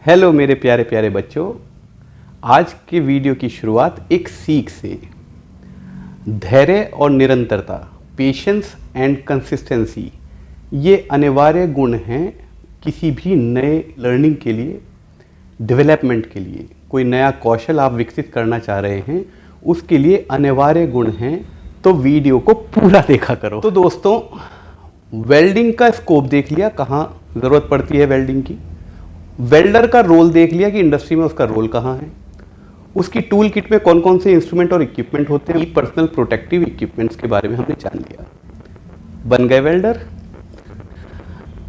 Hello मेरे प्यारे प्यारे बच्चों, आज के वीडियो की शुरुआत एक सीख से। धैर्य और निरंतरता, पेशेंस एंड कंसिस्टेंसी, ये अनिवार्य गुण हैं किसी भी नए लर्निंग के लिए, डेवलपमेंट के लिए। कोई नया कौशल आप विकसित करना चाह रहे हैं, उसके लिए अनिवार्य गुण हैं, तो वीडियो को पूरा देखा करो। तो दोस्तों, वेल्डिंग का स्कोप देख लिया, कहाँ ज़रूरत पड़ती है वेल्डिंग की। वेल्डर का रोल देख लिया कि इंडस्ट्री में उसका रोल कहाँ है। उसकी टूल किट में कौन कौन से इंस्ट्रूमेंट और इक्विपमेंट होते हैं, पर्सनल प्रोटेक्टिव इक्विपमेंट्स के बारे में हमने जान लिया। बन गए वेल्डर।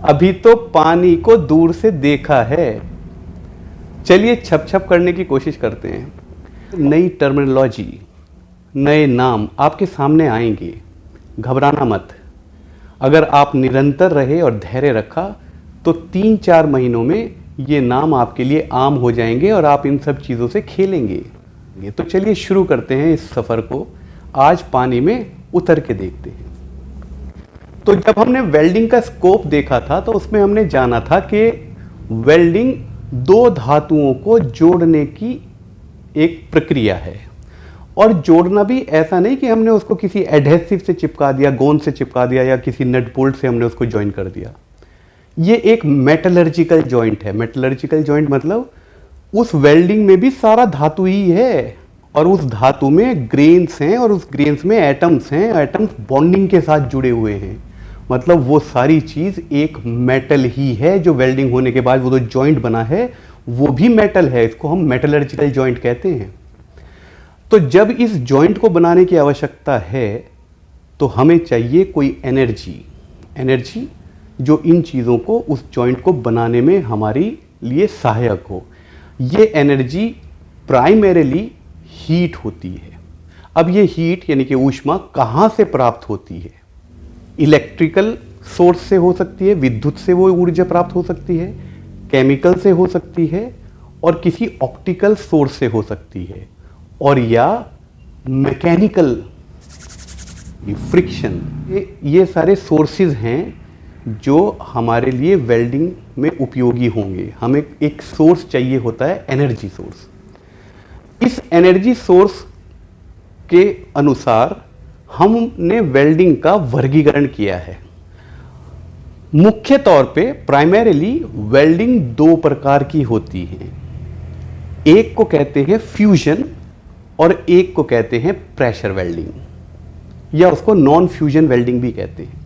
अभी तो पानी को दूर से देखा है, चलिए छप छप करने की कोशिश करते हैं। नई टर्मिनोलॉजी, नए नाम आपके सामने आएंगे, घबराना मत। अगर आप निरंतर रहे और धैर्य रखा तो 3-4 महीनों में ये नाम आपके लिए आम हो जाएंगे और आप इन सब चीज़ों से खेलेंगे। तो चलिए शुरू करते हैं इस सफ़र को। आज पानी में उतर के देखते हैं। तो जब हमने वेल्डिंग का स्कोप देखा था तो उसमें हमने जाना था कि वेल्डिंग दो धातुओं को जोड़ने की एक प्रक्रिया है। और जोड़ना भी ऐसा नहीं कि हमने उसको किसी एडहेसिव से चिपका दिया, गोंद से चिपका दिया या किसी नट बोल्ट से हमने उसको ज्वाइन कर दिया। ये एक मेटलर्जिकल जॉइंट है। मेटलर्जिकल जॉइंट मतलब उस वेल्डिंग में भी सारा धातु ही है और उस धातु में ग्रेन्स हैं और उस ग्रेन्स में एटम्स हैं। एटम्स बॉन्डिंग के साथ जुड़े हुए हैं, मतलब वो सारी चीज़ एक मेटल ही है। जो वेल्डिंग होने के बाद वो जो जॉइंट बना है वो भी मेटल है। इसको हम मेटलर्जिकल जॉइंट कहते हैं। तो जब इस जॉइंट को बनाने की आवश्यकता है तो हमें चाहिए कोई एनर्जी जो इन चीज़ों को, उस जॉइंट को बनाने में हमारी लिए सहायक हो। ये एनर्जी प्राइमरीली हीट होती है। अब ये हीट यानी कि ऊष्मा कहाँ से प्राप्त होती है? इलेक्ट्रिकल सोर्स से हो सकती है, विद्युत से वो ऊर्जा प्राप्त हो सकती है, केमिकल से हो सकती है और किसी ऑप्टिकल सोर्स से हो सकती है, और या मैकेनिकल फ्रिक्शन। ये सारे सोर्सेज हैं जो हमारे लिए वेल्डिंग में उपयोगी होंगे। हमें एक सोर्स चाहिए होता है, एनर्जी सोर्स। इस एनर्जी सोर्स के अनुसार हमने वेल्डिंग का वर्गीकरण किया है। मुख्य तौर पे प्राइमरीली वेल्डिंग दो प्रकार की होती है। एक को कहते हैं फ्यूजन और एक को कहते हैं प्रेशर वेल्डिंग, या उसको नॉन फ्यूजन वेल्डिंग भी कहते हैं।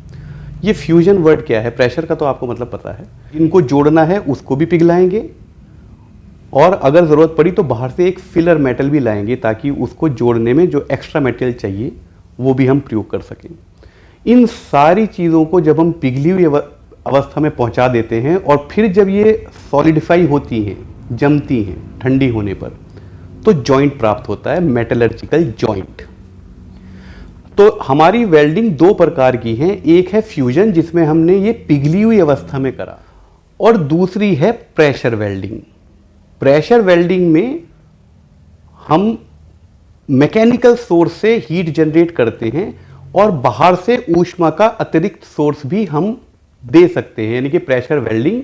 ये फ्यूजन वर्ड क्या है? प्रेशर का तो आपको मतलब पता है। इनको जोड़ना है उसको भी पिघलाएंगे और अगर ज़रूरत पड़ी तो बाहर से एक फिलर मेटल भी लाएंगे ताकि उसको जोड़ने में जो एक्स्ट्रा मटेरियल चाहिए वो भी हम प्रयोग कर सकें। इन सारी चीज़ों को जब हम पिघली हुई अवस्था में पहुंचा देते हैं और फिर जब ये सॉलिडिफाई होती हैं, जमती हैं ठंडी होने पर, तो जॉइंट प्राप्त होता है, मेटलर्जिकल जॉइंट। तो हमारी वेल्डिंग दो प्रकार की है। एक है फ्यूजन जिसमें हमने ये पिघली हुई अवस्था में करा, और दूसरी है प्रेशर वेल्डिंग। प्रेशर वेल्डिंग में हम मैकेनिकल सोर्स से हीट जनरेट करते हैं और बाहर से ऊष्मा का अतिरिक्त सोर्स भी हम दे सकते हैं। यानी कि pressure welding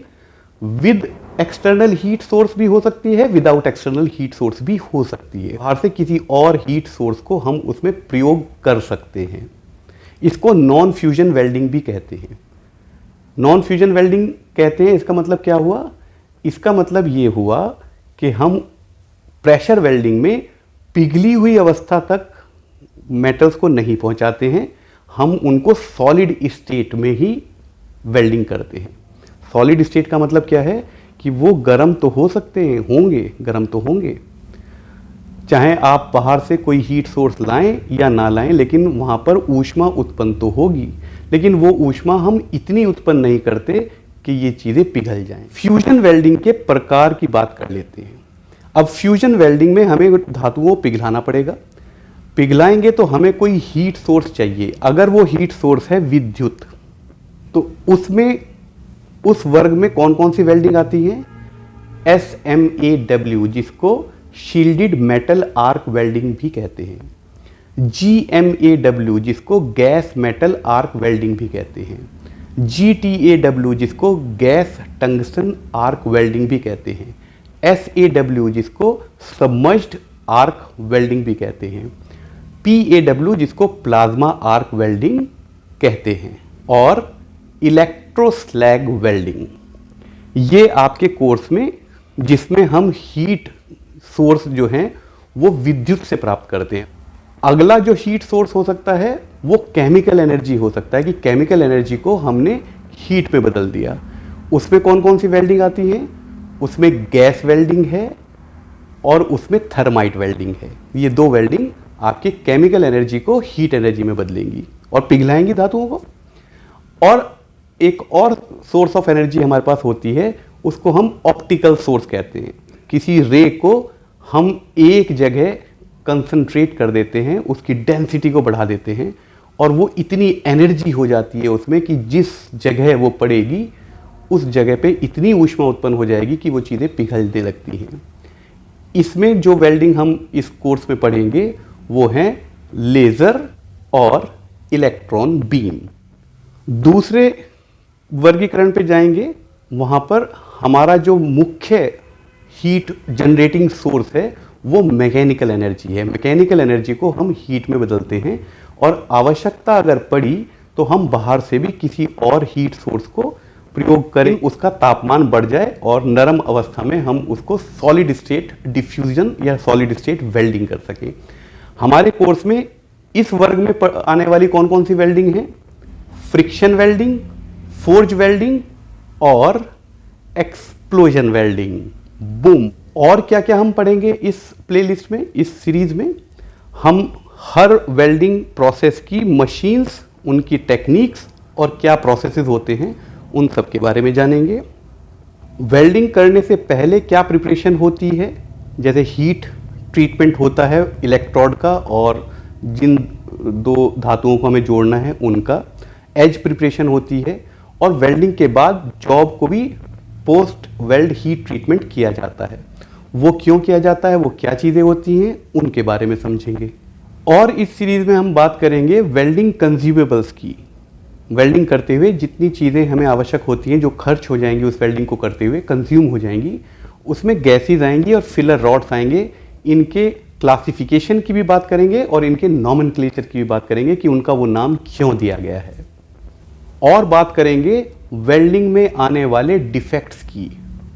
with external heat source भी हो सकती है, विदाउट एक्सटर्नल हीट सोर्स भी हो सकती है। बाहर से किसी और हीट सोर्स को हम उसमें प्रयोग कर सकते हैं। इसको नॉन फ्यूजन वेल्डिंग भी कहते हैं। नॉन फ्यूजन वेल्डिंग कहते हैं, इसका मतलब क्या हुआ? इसका मतलब ये हुआ कि हम प्रेशर वेल्डिंग में पिघली हुई अवस्था तक मेटल्स को नहीं पहुंचाते हैं, हम उनको सॉलिड स्टेट में ही वेल्डिंग करते हैं। सॉलिड स्टेट का मतलब क्या है कि वो गर्म तो हो सकते हैं, होंगे, गर्म तो होंगे, चाहे आप बाहर से कोई हीट सोर्स लाएं या ना लाएं, लेकिन वहाँ पर ऊष्मा उत्पन्न तो होगी। लेकिन वो ऊष्मा हम इतनी उत्पन्न नहीं करते कि ये चीज़ें पिघल जाएं। फ्यूजन वेल्डिंग के प्रकार की बात कर लेते हैं। अब फ्यूजन वेल्डिंग में हमें धातुओं को पिघलाना पड़ेगा। पिघलाएंगे तो हमें कोई हीट सोर्स चाहिए। अगर वो हीट सोर्स है विद्युत, तो उसमें उस वर्ग में कौन कौन सी वेल्डिंग आती है? SMAW, जिसको शील्डेड मेटल आर्क वेल्डिंग भी कहते हैं। GMAW, जिसको गैस मेटल आर्क वेल्डिंग भी कहते हैं। GTAW, जिसको गैस टंगस्टन आर्क वेल्डिंग भी कहते हैं। SAW जिसको सबमर्ज्ड आर्क वेल्डिंग भी कहते हैं, PAW जिसको प्लाज्मा आर्क वेल्डिंग कहते हैं, और इलेक्ट्रोस्लैग वेल्डिंग। ये आपके कोर्स में, जिसमें हम हीट सोर्स जो हैं वो विद्युत से प्राप्त करते हैं। अगला जो हीट सोर्स हो सकता है वो केमिकल एनर्जी हो सकता है, कि केमिकल एनर्जी को हमने हीट में बदल दिया। उसमें कौन कौन सी वेल्डिंग आती है? उसमें गैस वेल्डिंग है और उसमें थर्माइट वेल्डिंग है। ये दो वेल्डिंग आपकी केमिकल एनर्जी को हीट एनर्जी में बदलेंगी और पिघलाएंगी धातुओं को। और एक और सोर्स ऑफ एनर्जी हमारे पास होती है, उसको हम ऑप्टिकल सोर्स कहते हैं। किसी रे को हम एक जगह कंसंट्रेट कर देते हैं, उसकी डेंसिटी को बढ़ा देते हैं, और वो इतनी एनर्जी हो जाती है उसमें कि जिस जगह वो पड़ेगी उस जगह पे इतनी ऊष्मा उत्पन्न हो जाएगी कि वो चीज़ें पिघलने लगती हैं। इसमें जो वेल्डिंग हम इस कोर्स में पढ़ेंगे वो हैं लेज़र और इलेक्ट्रॉन बीम। दूसरे वर्गीकरण पे जाएंगे, वहाँ पर हमारा जो मुख्य हीट जनरेटिंग सोर्स है वो मैकेनिकल एनर्जी है। मैकेनिकल एनर्जी को हम हीट में बदलते हैं, और आवश्यकता अगर पड़ी तो हम बाहर से भी किसी और हीट सोर्स को प्रयोग करें, उसका तापमान बढ़ जाए और नरम अवस्था में हम उसको सॉलिड स्टेट डिफ्यूजन या सॉलिड स्टेट वेल्डिंग कर सकें। हमारे कोर्स में इस वर्ग में आने वाली कौन कौन सी वेल्डिंग है? फ्रिक्शन वेल्डिंग, फोर्ज वेल्डिंग और एक्सप्लोजन वेल्डिंग। बूम। और क्या क्या हम पढ़ेंगे इस प्लेलिस्ट में, इस सीरीज में? हम हर वेल्डिंग प्रोसेस की मशीन्स, उनकी टेक्निक्स और क्या प्रोसेसेस होते हैं उन सब के बारे में जानेंगे। वेल्डिंग करने से पहले क्या प्रिपरेशन होती है, जैसे हीट ट्रीटमेंट होता है इलेक्ट्रोड का और जिन दो धातुओं को हमें जोड़ना है उनका, एज प्रिपरेशन होती है, और वेल्डिंग के बाद जॉब को भी पोस्ट वेल्ड हीट ट्रीटमेंट किया जाता है। वो क्यों किया जाता है, वो क्या चीज़ें होती हैं, उनके बारे में समझेंगे। और इस सीरीज में हम बात करेंगे वेल्डिंग कंज्यूमेबल्स की। वेल्डिंग करते हुए जितनी चीज़ें हमें आवश्यक होती हैं, जो खर्च हो जाएंगी उस वेल्डिंग को करते हुए, कंज्यूम हो जाएंगी, उसमें गैसेज आएंगी और फिलर रॉड्स आएंगे। इनके क्लासिफिकेशन की भी बात करेंगे और इनके नॉमेनक्लेचर की भी बात करेंगे कि उनका वो नाम क्यों दिया गया है। और बात करेंगे वेल्डिंग में आने वाले डिफेक्ट्स की,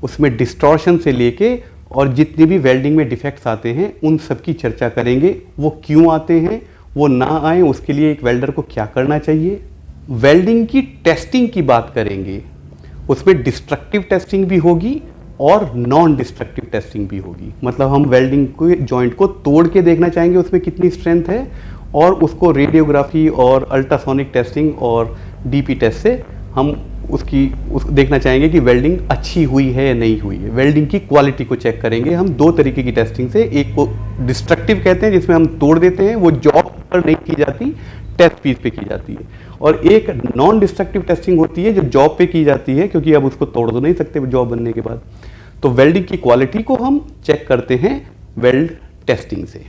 उसमें डिस्टॉर्शन से लेके और जितने भी वेल्डिंग में डिफेक्ट्स आते हैं उन सब की चर्चा करेंगे। वो क्यों आते हैं, वो ना आए उसके लिए एक वेल्डर को क्या करना चाहिए। वेल्डिंग की टेस्टिंग की बात करेंगे, उसमें डिस्ट्रक्टिव टेस्टिंग भी होगी और नॉन डिस्ट्रक्टिव टेस्टिंग भी होगी। मतलब हम वेल्डिंग को, जॉइंट को तोड़ के देखना चाहेंगे उसमें कितनी स्ट्रेंथ है, और उसको रेडियोग्राफी और अल्ट्रासोनिक टेस्टिंग और डीपी टेस्ट से हम देखना चाहेंगे कि वेल्डिंग अच्छी हुई है या नहीं हुई है। वेल्डिंग की क्वालिटी को चेक करेंगे हम दो तरीके की टेस्टिंग से। एक को डिस्ट्रक्टिव कहते हैं, जिसमें हम तोड़ देते हैं, वो जॉब पर नहीं की जाती, टेस्ट पीस पे की जाती है। और एक नॉन डिस्ट्रक्टिव टेस्टिंग होती है जो जॉब पे की जाती है, क्योंकि अब उसको तोड़ तो नहीं सकते जॉब बनने के बाद। तो वेल्डिंग की क्वालिटी को हम चेक करते हैं वेल्ड टेस्टिंग से।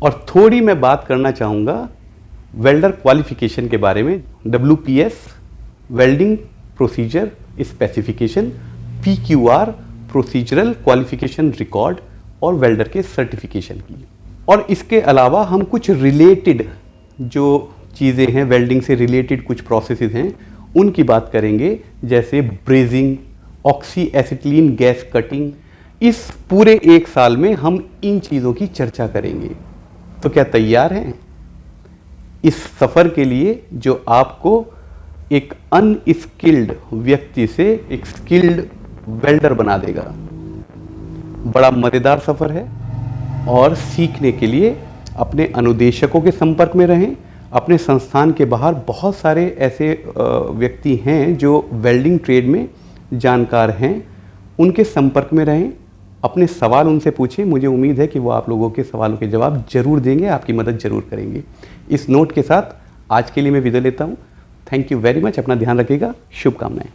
और थोड़ी मैं बात करना चाहूँगा वेल्डर क्वालिफिकेशन के बारे में। WPS welding procedure specification, PQR procedural qualification record, और वेल्डर के सर्टिफिकेशन की। और इसके अलावा हम कुछ रिलेटेड जो चीज़ें हैं, वेल्डिंग से रिलेटेड कुछ प्रोसेसेस हैं, उनकी बात करेंगे, जैसे brazing, oxy acetylene gas cutting. इस पूरे एक साल में हम इन चीज़ों की चर्चा करेंगे। तो क्या तैयार हैं इस सफ़र के लिए जो आपको एक अनस्किल्ड व्यक्ति से एक स्किल्ड वेल्डर बना देगा? बड़ा मज़ेदार सफ़र है, और सीखने के लिए अपने अनुदेशकों के संपर्क में रहें। अपने संस्थान के बाहर बहुत सारे ऐसे व्यक्ति हैं जो वेल्डिंग ट्रेड में जानकार हैं, उनके संपर्क में रहें। अपने सवाल उनसे पूछें, मुझे उम्मीद है कि वो आप लोगों के सवालों के जवाब जरूर देंगे, आपकी मदद जरूर करेंगे। इस नोट के साथ आज के लिए मैं विदा लेता हूँ। Thank you very much. अपना ध्यान रखिएगा। शुभकामनाएं।